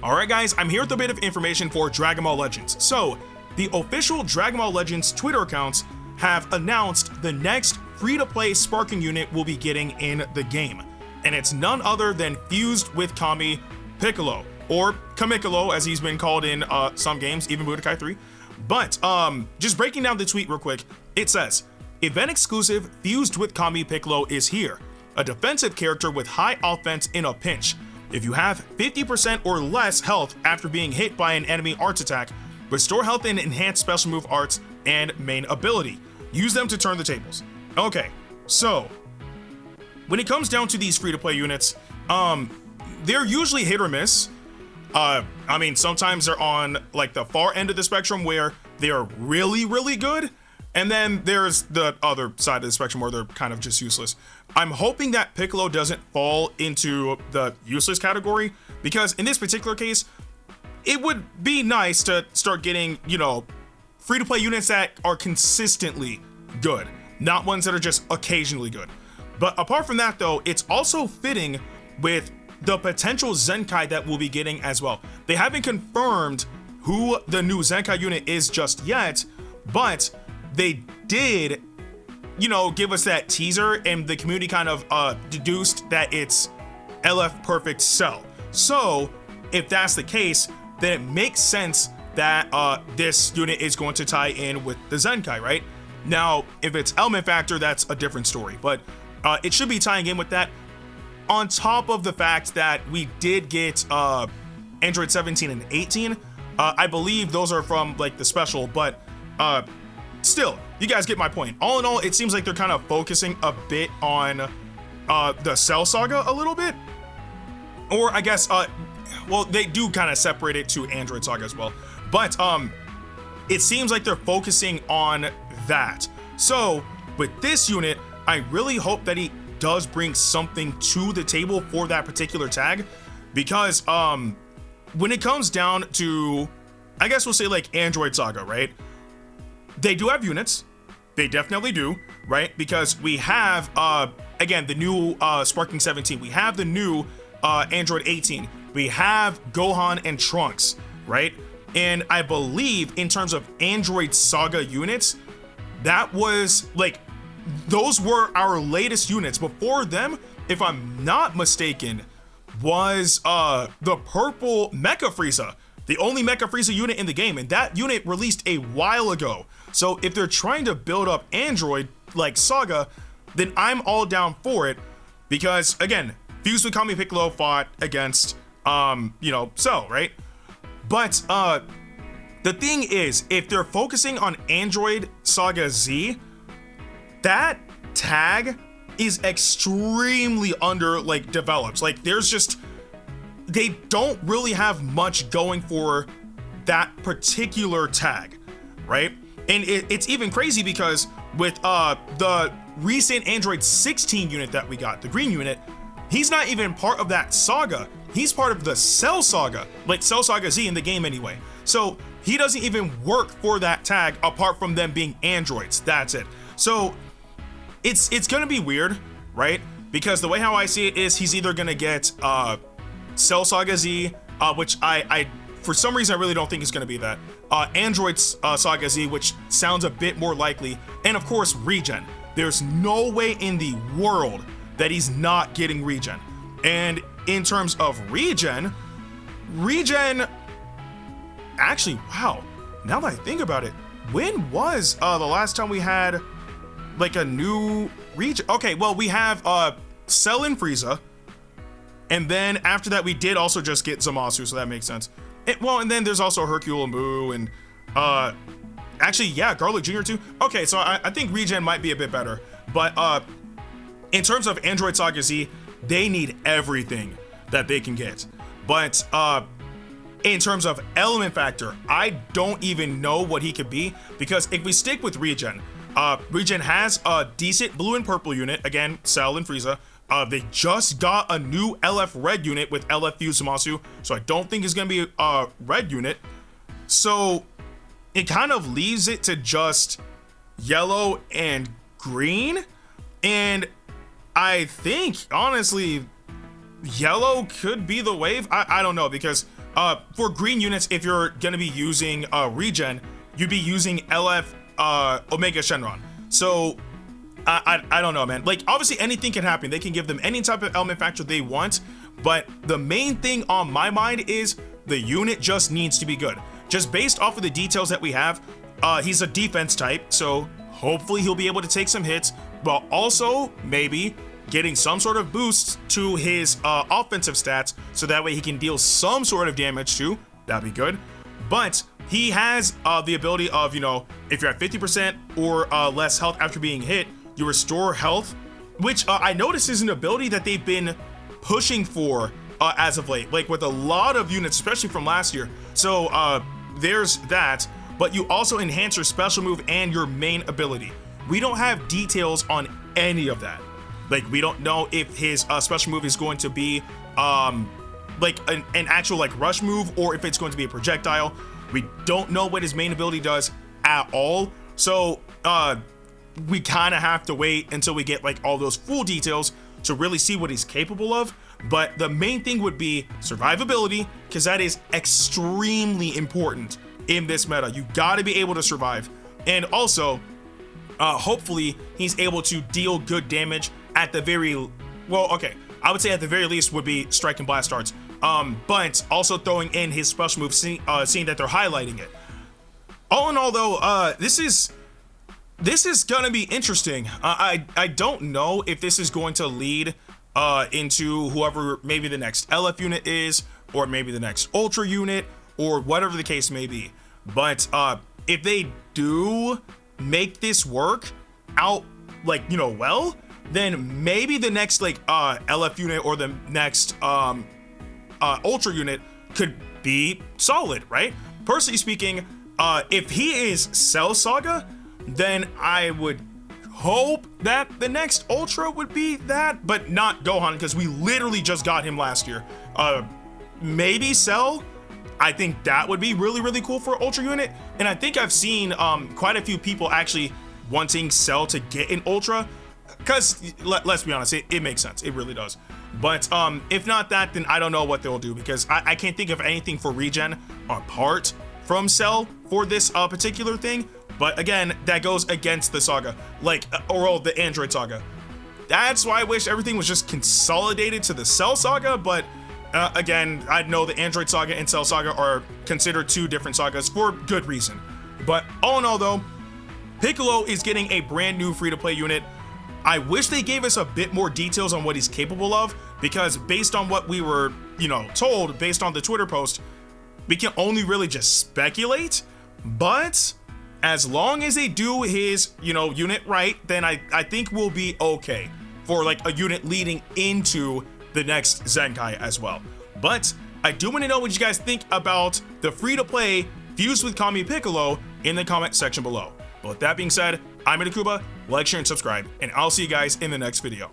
Alright guys, I'm here with a bit of information for Dragon Ball Legends. So, the official Dragon Ball Legends Twitter accounts have announced the next free-to-play sparking unit we'll be getting in the game. And it's none other than fused with Kami Piccolo, or KAMICOLO as he's been called in some games, even Budokai 3. But, just breaking down the tweet real quick, it says, event exclusive fused with Kami Piccolo is here. A defensive character with high offense in a pinch. If you have 50% or less health after being hit by an enemy arts attack, restore health and enhance special move arts and main ability. Use them to turn the tables. Okay, so when it comes down to these free-to-play units, they're usually hit or miss. I mean, sometimes they're on like the far end of the spectrum where they're really, really good. And then there's the other side of the spectrum where they're kind of just useless. I'm hoping that Piccolo doesn't fall into the useless category, because in this particular case, it would be nice to start getting, you know, free-to-play units that are consistently good, not ones that are just occasionally good. But apart from that though, it's also fitting with the potential Zenkai that we'll be getting as well. They haven't confirmed who the new Zenkai unit is just yet, but they did, you know, give us that teaser, and the community kind of deduced that it's LF Perfect Cell. So if that's the case, then it makes sense that this unit is going to tie in with the Zenkai, right? Now, if it's element factor, that's a different story, but it should be tying in with that, on top of the fact that we did get Android 17 and 18. I believe those are from like the special, but still, you guys get my point. All in all, it seems like they're kind of focusing a bit on the Cell Saga a little bit. Or I guess, well, they do kind of separate it to Android Saga as well. But it seems like they're focusing on that. So with this unit, I really hope that he does bring something to the table for that particular tag. Because when it comes down to, I guess we'll say like Android Saga, right? They do have units, they definitely do, right? Because we have, again, the new Sparking 17, we have the new Android 18, we have Gohan and Trunks, right? And I believe in terms of Android Saga units, that was like, those were our latest units. Before them, if I'm not mistaken, was the purple Mecha Frieza, the only Mecha Frieza unit in the game, and that unit released a while ago. So if they're trying to build up Android like Saga, then I'm all down for it, because again, fused with Kami Piccolo fought against you know, Cell, right? But the thing is, if they're focusing on Android Saga Z, that tag is extremely under like developed. Like there's just, they don't really have much going for that particular tag, right? And it's even crazy because with the recent Android 16 unit that we got, the green unit, he's not even part of that saga. He's part of the Cell Saga, like Cell Saga Z in the game anyway. So he doesn't even work for that tag apart from them being androids. That's it. So it's gonna be weird, right? Because the way how I see it is he's either gonna get Cell Saga Z, which I for some reason I really don't think it's gonna be that. Android Saga Z, which sounds a bit more likely, and of course Regen. There's no way in the world that he's not getting Regen. And in terms of Regen, actually, wow, now that I think about it, when was the last time we had like a new Regen? Okay, well, we have Cell and Frieza, and then after that we did also just get Zamasu, so that makes sense. Well, and then there's also Hercule and Boo, and actually, yeah, Garlic Jr. too. Okay, so I think Regen might be a bit better, but in terms of Android Saga Z, they need everything that they can get. But in terms of element factor, I don't even know what he could be, because if we stick with Regen, Regen has a decent blue and purple unit, again, Cell and Frieza. They just got a new LF red unit with LF fused Zamasu, so I don't think it's gonna be a red unit. So it kind of leaves it to just yellow and green. And I think, honestly, yellow could be the wave. I don't know, because for green units, if you're gonna be using regen, you'd be using LF Omega Shenron. So I don't know, man. Like, obviously anything can happen. They can give them any type of element factor they want, but the main thing on my mind is the unit just needs to be good. Just based off of the details that we have, he's a defense type, so hopefully he'll be able to take some hits, but also maybe getting some sort of boost to his offensive stats, so that way he can deal some sort of damage too. That'd be good. But he has the ability of, you know, if you're at 50% or less health after being hit, you restore health, which I noticed is an ability that they've been pushing for as of late, like with a lot of units, especially from last year. So there's that, but you also enhance your special move and your main ability. We don't have details on any of that. Like, we don't know if his special move is going to be like an actual like rush move, or if it's going to be a projectile. We don't know what his main ability does at all. So we kind of have to wait until we get like all those full details to really see what he's capable of. But the main thing would be survivability, because that is extremely important in this meta. You got to be able to survive, and also hopefully he's able to deal good damage at the very, well, okay, I would say at the very least would be strike and blast darts, but also throwing in his special move, seeing that they're highlighting it. All in all though, this is gonna be interesting. I don't know if this is going to lead into whoever maybe the next LF unit is, or maybe the next Ultra unit, or whatever the case may be. But if they do make this work out, like, you know, well, then maybe the next like LF unit or the next Ultra unit could be solid, right? Personally speaking, if he is Cell Saga, then I would hope that the next Ultra would be that, but not Gohan, because we literally just got him last year. Maybe Cell. I think that would be really, really cool for Ultra unit. And I think I've seen quite a few people actually wanting Cell to get an Ultra, because let's be honest, it makes sense. It really does. But if not that, then I don't know what they'll do, because I can't think of anything for regen apart from Cell for this particular thing. But again, that goes against the saga, like, or the Android saga. That's why I wish everything was just consolidated to the Cell saga. But again, I know the Android saga and Cell saga are considered two different sagas for good reason. But all in all though, Piccolo is getting a brand new free-to-play unit. I wish they gave us a bit more details on what he's capable of, because based on what we were, you know, told, based on the Twitter post, we can only really just speculate. But as long as they do his, you know, unit right, then I think we'll be okay for like a unit leading into the next Zenkai as well. But I do want to know what you guys think about the free-to-play fused with Kami Piccolo in the comment section below. But with that being said, I'm Ndukauba. Like, share, and subscribe, and I'll see you guys in the next video.